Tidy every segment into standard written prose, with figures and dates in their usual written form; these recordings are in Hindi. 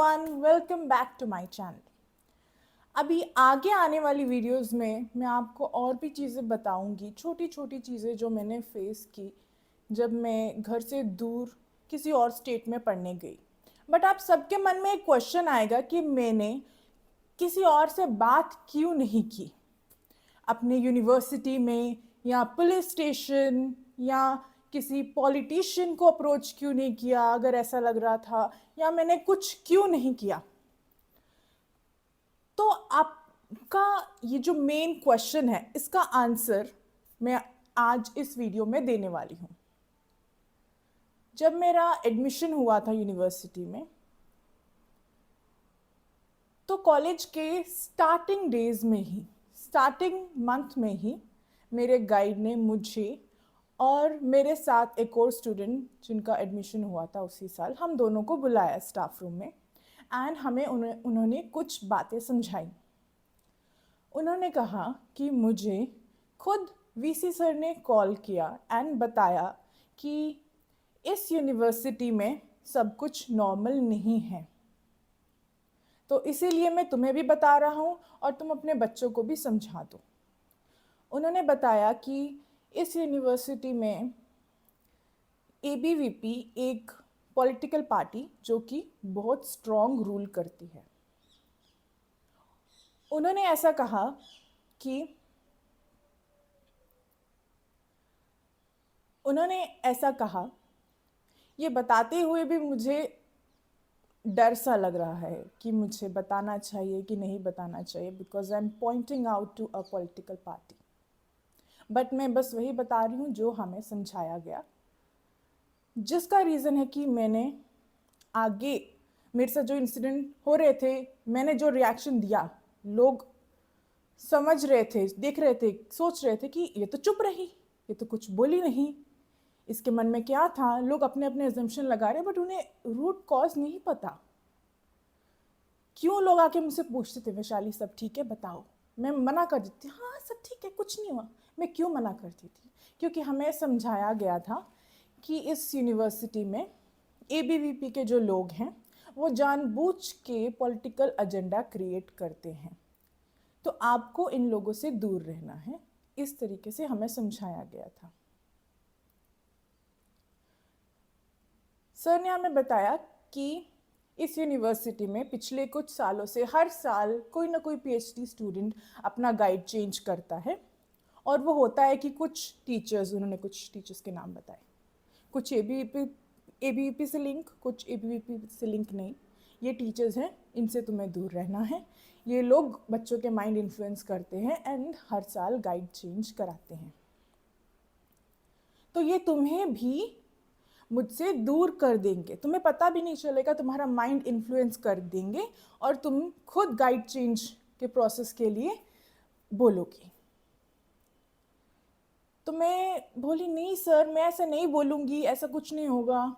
Everyone, welcome back to my channel. अभी आगे आने वाली वीडियोस में मैं आपको और भी चीज़ें बताऊंगी, छोटी छोटी चीज़ें जो मैंने फेस की जब मैं घर से दूर किसी और स्टेट में पढ़ने गई। बट आप सबके मन में एक क्वेश्चन आएगा कि मैंने किसी और से बात क्यों नहीं की, अपने यूनिवर्सिटी में या पुलिस स्टेशन या किसी पॉलिटिशियन को अप्रोच क्यों नहीं किया अगर ऐसा लग रहा था, या मैंने कुछ क्यों नहीं किया। तो आपका ये जो मेन क्वेश्चन है, इसका आंसर मैं आज इस वीडियो में देने वाली हूँ। जब मेरा एडमिशन हुआ था यूनिवर्सिटी में, तो कॉलेज के स्टार्टिंग डेज में ही, स्टार्टिंग मंथ में ही मेरे गाइड ने मुझे और मेरे साथ एक और स्टूडेंट जिनका एडमिशन हुआ था उसी साल, हम दोनों को बुलाया स्टाफ रूम में एंड हमें उन्होंने कुछ बातें समझाई। उन्होंने कहा कि मुझे खुद वीसी सर ने कॉल किया एंड बताया कि इस यूनिवर्सिटी में सब कुछ नॉर्मल नहीं है, तो इसीलिए मैं तुम्हें भी बता रहा हूँ और तुम अपने बच्चों को भी समझा दो। उन्होंने बताया कि इस यूनिवर्सिटी में एबीवीपी एक पॉलिटिकल पार्टी जो कि बहुत स्ट्रॉन्ग रूल करती है। उन्होंने ऐसा कहा कि उन्होंने ऐसा कहा, ये बताते हुए भी मुझे डर सा लग रहा है कि मुझे बताना चाहिए कि नहीं बताना चाहिए, because I am pointing out to a political party. But मैं बस वही बता रही हूँ जो हमें समझाया गया, जिसका रीज़न है कि मैंने आगे मेरे साथ जो इंसिडेंट हो रहे थे, मैंने जो रिएक्शन दिया, लोग समझ रहे थे, देख रहे थे, सोच रहे थे कि ये तो चुप रही, ये तो कुछ बोली नहीं, इसके मन में क्या था। लोग अपने अपने एजम्पशन लगा रहे, बट उन्हें रूट कॉज नहीं पता। क्यों लोग आके मुझसे पूछते थे, वैशाली सब ठीक है बताओ, मैं मना कर देती, हाँ सब ठीक है कुछ नहीं हुआ। मैं क्यों मना करती थी? क्योंकि हमें समझाया गया था कि इस यूनिवर्सिटी में एबीवीपी के जो लोग हैं वो जानबूझ के पॉलिटिकल एजेंडा क्रिएट करते हैं, तो आपको इन लोगों से दूर रहना है। इस तरीके से हमें समझाया गया था। सर ने हमें बताया कि इस यूनिवर्सिटी में पिछले कुछ सालों से हर साल कोई ना कोई पीएचडी स्टूडेंट अपना गाइड चेंज करता है, और वो होता है कि कुछ टीचर्स, उन्होंने कुछ टीचर्स के नाम बताए, कुछ एबीवीपी से लिंक, कुछ एबीवीपी से लिंक नहीं। ये टीचर्स हैं, इनसे तुम्हें दूर रहना है। ये लोग बच्चों के माइंड इन्फ्लुएंस करते हैं एंड हर साल गाइड चेंज कराते हैं, तो ये तुम्हें भी मुझसे दूर कर देंगे, तुम्हें पता भी नहीं चलेगा, तुम्हारा माइंड इन्फ्लुएंस कर देंगे और तुम खुद गाइड चेंज के प्रोसेस के लिए बोलोगी। तो मैं बोली, नहीं सर मैं ऐसा नहीं बोलूँगी, ऐसा कुछ नहीं होगा।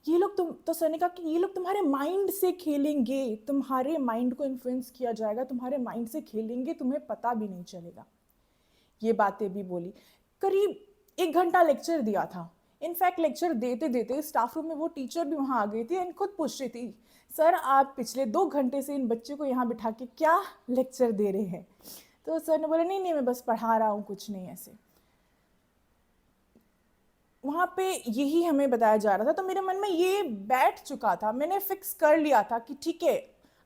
ये लोग तो सर ने कहा कि ये लोग तुम्हारे माइंड से खेलेंगे, तुम्हारे माइंड को इन्फ्लुएंस किया जाएगा, तुम्हारे माइंड से खेलेंगे, तुम्हें पता भी नहीं चलेगा। ये बातें भी बोली। करीब 1 घंटा लेक्चर दिया था। इनफैक्ट लेक्चर देते देते स्टाफ रूम में वो टीचर भी वहाँ आ गई थी एंड खुद पूछ रही थी, सर आप पिछले 2 घंटे से इन बच्चे को यहाँ बिठा के क्या लेक्चर दे रहे हैं? तो सर ने बोला, नहीं नहीं मैं बस पढ़ा रहा हूँ, कुछ नहीं ऐसे। वहाँ पे यही हमें बताया जा रहा था, तो मेरे मन में ये बैठ चुका था, मैंने फिक्स कर लिया था कि ठीक है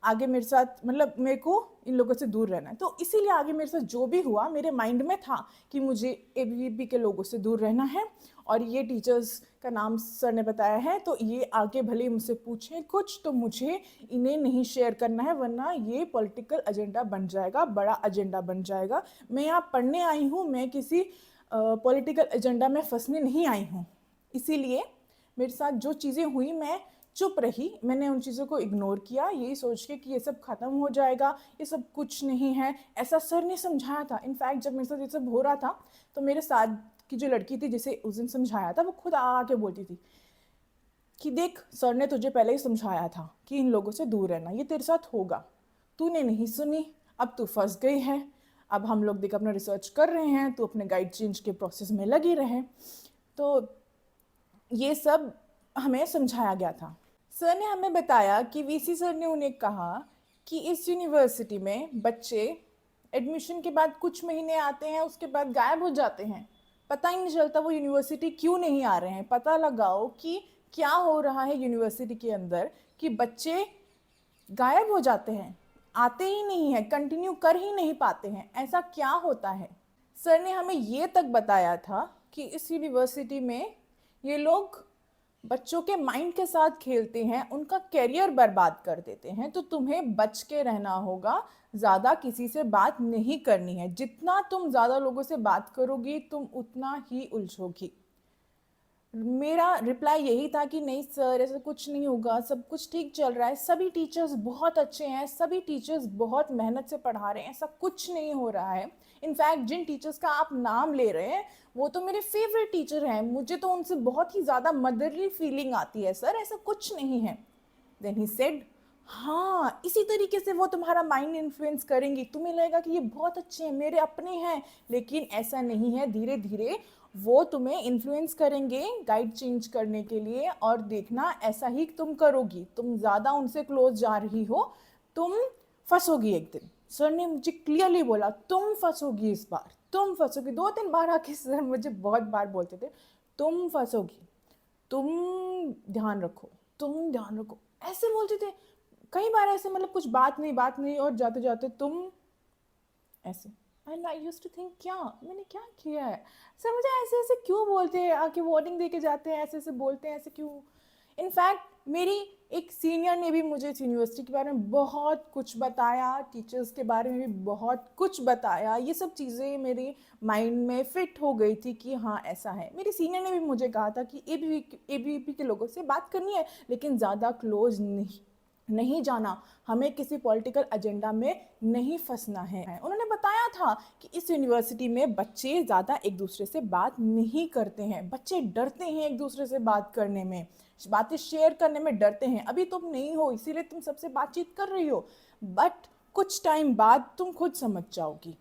आगे मेरे साथ, मतलब मेरे को इन लोगों से दूर रहना है। तो इसीलिए आगे मेरे साथ जो भी हुआ मेरे माइंड में था कि मुझे एबीवीपी के लोगों से दूर रहना है, और ये टीचर्स का नाम सर ने बताया है, तो ये आगे भले मुझसे पूछें कुछ, तो मुझे इन्हें नहीं शेयर करना है, वरना ये पॉलिटिकल एजेंडा बन जाएगा, बड़ा एजेंडा बन जाएगा। मैं यहाँ पढ़ने आई हूँ, मैं किसी पॉलिटिकल एजेंडा में फंसने नहीं आई हूँ। इसीलिए मेरे साथ जो चीज़ें हुई मैं चुप रही, मैंने उन चीज़ों को इग्नोर किया, यही सोच के कि ये सब ख़त्म हो जाएगा, ये सब कुछ नहीं है, ऐसा सर ने समझाया था। इनफैक्ट जब मेरे साथ ये सब हो रहा था, तो मेरे साथ की जो लड़की थी जिसे उस दिन समझाया था, वो खुद आके बोलती थी कि देख सर ने तुझे पहले ही समझाया था कि इन लोगों से दूर रहना, ये तेरे साथ होगा, तूने नहीं सुनी, अब तू फंस गई है। अब हम लोग देख अपना रिसर्च कर रहे हैं, तू अपने गाइड चेंज के प्रोसेस में लगी रहे। तो ये सब हमें समझाया गया था। सर ने हमें बताया कि वीसी सर ने उन्हें कहा कि इस यूनिवर्सिटी में बच्चे एडमिशन के बाद कुछ महीने आते हैं, उसके बाद गायब हो जाते हैं, पता ही नहीं चलता वो यूनिवर्सिटी क्यों नहीं आ रहे हैं। पता लगाओ कि क्या हो रहा है यूनिवर्सिटी के अंदर कि बच्चे गायब हो जाते हैं, आते ही नहीं है, कंटिन्यू कर ही नहीं पाते हैं, ऐसा क्या होता है। सर ने हमें ये तक बताया था कि इस यूनिवर्सिटी में ये लोग बच्चों के माइंड के साथ खेलते हैं, उनका करियर बर्बाद कर देते हैं। तो तुम्हें बच के रहना होगा, ज़्यादा किसी से बात नहीं करनी है। जितना तुम ज़्यादा लोगों से बात करोगी तुम उतना ही उलझोगी। मेरा रिप्लाई यही था कि नहीं सर, ऐसा कुछ नहीं होगा, सब कुछ ठीक चल रहा है, सभी टीचर्स बहुत अच्छे हैं, सभी टीचर्स बहुत मेहनत से पढ़ा रहे हैं, ऐसा कुछ नहीं हो रहा है। इनफैक्ट जिन टीचर्स का आप नाम ले रहे हैं वो तो मेरे फेवरेट टीचर हैं, मुझे तो उनसे बहुत ही ज़्यादा मदरली फीलिंग आती है सर, ऐसा कुछ नहीं है। देन ही सेड, हाँ इसी तरीके से वो तुम्हारा माइंड इन्फ्लुएंस करेंगी, तुम्हें लगेगा कि ये बहुत अच्छे हैं, मेरे अपने हैं, लेकिन ऐसा नहीं है। धीरे धीरे वो तुम्हें इन्फ्लुएंस करेंगे गाइड चेंज करने के लिए, और देखना ऐसा ही तुम करोगी, तुम ज़्यादा उनसे क्लोज जा रही हो, तुम फंसोगी एक दिन। सर ने मुझे क्लियरली बोला तुम फंसोगी, इस बार तुम फंसोगी। 2-3 बार आके सर मुझे बहुत बार बोलते थे तुम फंसोगी, तुम ध्यान रखो, तुम ध्यान रखो, ऐसे बोलते थे कई बार। ऐसे मतलब कुछ बात नहीं और जाते जाते तुम ऐसे। And I used to think क्या मैंने क्या किया है, सर मुझे ऐसे ऐसे क्यों बोलते हैं, आके वार्निंग दे के जाते हैं, ऐसे ऐसे बोलते हैं, ऐसे क्यों। इनफैक्ट मेरी एक सीनियर ने भी मुझे इस यूनिवर्सिटी के बारे में बहुत कुछ बताया, टीचर्स के बारे में भी बहुत कुछ बताया। ये सब चीज़ें मेरे माइंड में फिट हो गई थी कि हाँ ऐसा है। मेरी सीनियर ने भी मुझे कहा था कि एबीवीपी के लोगों से बात करनी है, लेकिन ज़्यादा क्लोज नहीं जाना, हमें किसी पॉलिटिकल एजेंडा में नहीं फंसना है। उन्होंने बताया था कि इस यूनिवर्सिटी में बच्चे ज़्यादा एक दूसरे से बात नहीं करते हैं, बच्चे डरते हैं एक दूसरे से बात करने में, बातें शेयर करने में डरते हैं। अभी तुम नहीं हो इसीलिए तुम सबसे बातचीत कर रही हो, बट कुछ टाइम बाद तुम खुद समझ जाओगी।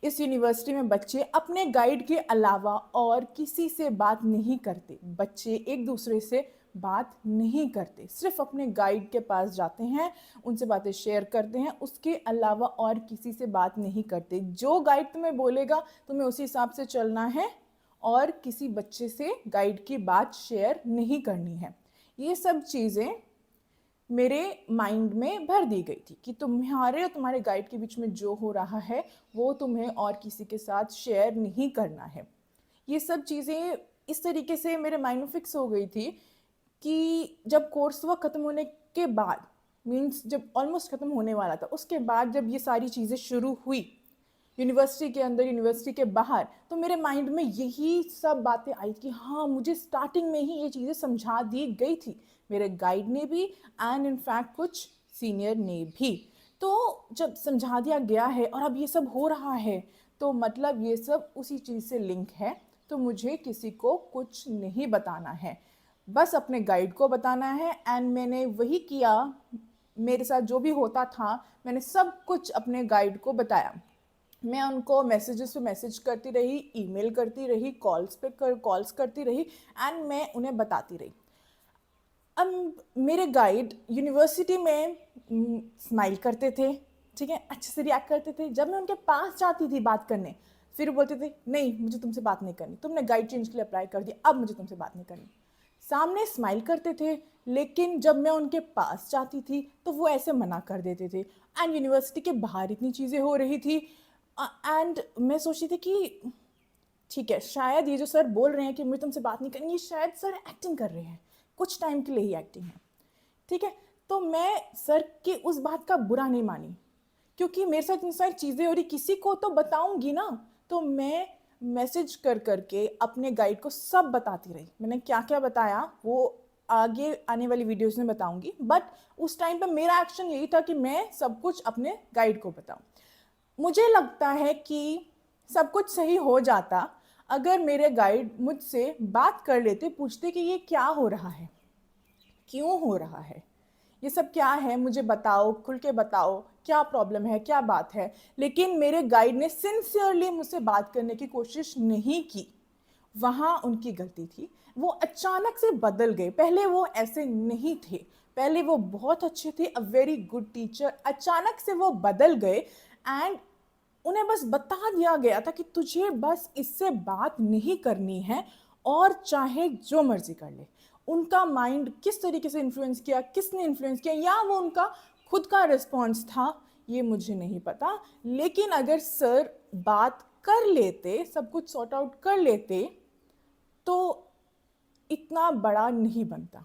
इस यूनिवर्सिटी में बच्चे अपने गाइड के अलावा और किसी से बात नहीं करते, बच्चे एक दूसरे से बात नहीं करते, सिर्फ अपने गाइड के पास जाते हैं, उनसे बातें शेयर करते हैं, उसके अलावा और किसी से बात नहीं करते। जो गाइड तुम्हें बोलेगा तुम्हें उसी हिसाब से चलना है, और किसी बच्चे से गाइड की बात शेयर नहीं करनी है। ये सब चीज़ें मेरे माइंड में भर दी गई थी कि तुम्हारे और तुम्हारे गाइड के बीच में जो हो रहा है वो तुम्हें और किसी के साथ शेयर नहीं करना है। ये सब चीज़ें इस तरीके से मेरे माइंड में फिक्स हो गई थी कि जब कोर्स वर्क ख़त्म होने के बाद, मीन्स जब ऑलमोस्ट ख़त्म होने वाला था, उसके बाद जब ये सारी चीज़ें शुरू हुई यूनिवर्सिटी के अंदर यूनिवर्सिटी के बाहर, तो मेरे माइंड में यही सब बातें आई कि हाँ मुझे स्टार्टिंग में ही ये चीज़ें समझा दी गई थी, मेरे गाइड ने भी एंड इनफैक्ट कुछ सीनियर ने भी। तो जब समझा दिया गया है और अब ये सब हो रहा है तो मतलब ये सब उसी चीज़ से लिंक है। तो मुझे किसी को कुछ नहीं बताना है, बस अपने गाइड को बताना है। एंड मैंने वही किया, मेरे साथ जो भी होता था मैंने सब कुछ अपने गाइड को बताया। मैं उनको मैसेजेस पे मैसेज करती रही, ईमेल करती रही, कॉल्स करती रही, एंड मैं उन्हें बताती रही। अब मेरे गाइड यूनिवर्सिटी में स्माइल करते थे, ठीक है, अच्छे से रिएक्ट करते थे। जब मैं उनके पास जाती थी बात करने, फिर बोलते थे नहीं मुझे तुमसे बात नहीं करनी, तुमने गाइड चेंज के लिए अप्लाई कर दिया, अब मुझे तुमसे बात नहीं करनी। सामने स्माइल करते थे, लेकिन जब मैं उनके पास जाती थी तो वो ऐसे मना कर देते थे। एंड यूनिवर्सिटी के बाहर इतनी चीज़ें हो रही थी, एंड मैं सोचती थी कि ठीक है शायद ये जो सर बोल रहे हैं कि मुझे तुमसे बात नहीं करनी, ये शायद सर एक्टिंग कर रहे हैं, कुछ टाइम के लिए ही एक्टिंग है, ठीक है। तो मैं सर के उस बात का बुरा नहीं मानी, क्योंकि मेरे साथ इतनी सारी चीज़ें हो रही, किसी को तो बताऊंगी ना। तो मैं मैसेज कर करके अपने गाइड को सब बताती रही। मैंने क्या क्या बताया वो आगे आने वाली वीडियोस में बताऊंगी, बट उस टाइम पे मेरा एक्शन यही था कि मैं सब कुछ अपने गाइड को बताऊं। मुझे लगता है कि सब कुछ सही हो जाता अगर मेरे गाइड मुझसे बात कर लेते, पूछते कि ये क्या हो रहा है, क्यों हो रहा है, ये सब क्या है, मुझे बताओ, खुल के बताओ क्या प्रॉब्लम है, क्या बात है। लेकिन मेरे गाइड ने सिंसियरली मुझसे बात करने की कोशिश नहीं की। वहाँ उनकी गलती थी। वो अचानक से बदल गए, पहले वो ऐसे नहीं थे, पहले वो बहुत अच्छे थे, अ वेरी गुड टीचर, अचानक से वो बदल गए एंड उन्हें बस बता दिया गया था कि तुझे बस इससे बात नहीं करनी है और चाहे जो मर्जी कर ले। उनका माइंड किस तरीके से इन्फ्लुएंस किया, किसने इन्फ्लुएंस किया, या वो उनका खुद का रिस्पॉन्स था, ये मुझे नहीं पता। लेकिन अगर सर बात कर लेते, सब कुछ सॉर्ट आउट कर लेते, तो इतना बड़ा नहीं बनता।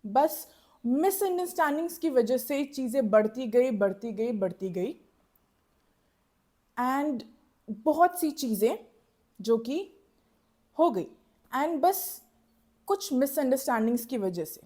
बस मिसअंडरस्टैंडिंग्स की वजह से चीज़ें बढ़ती गई, बढ़ती गई, बढ़ती गई एंड बहुत सी चीज़ें जो कि हो गई एंड बस कुछ मिसअंडरस्टैंडिंग्स की वजह से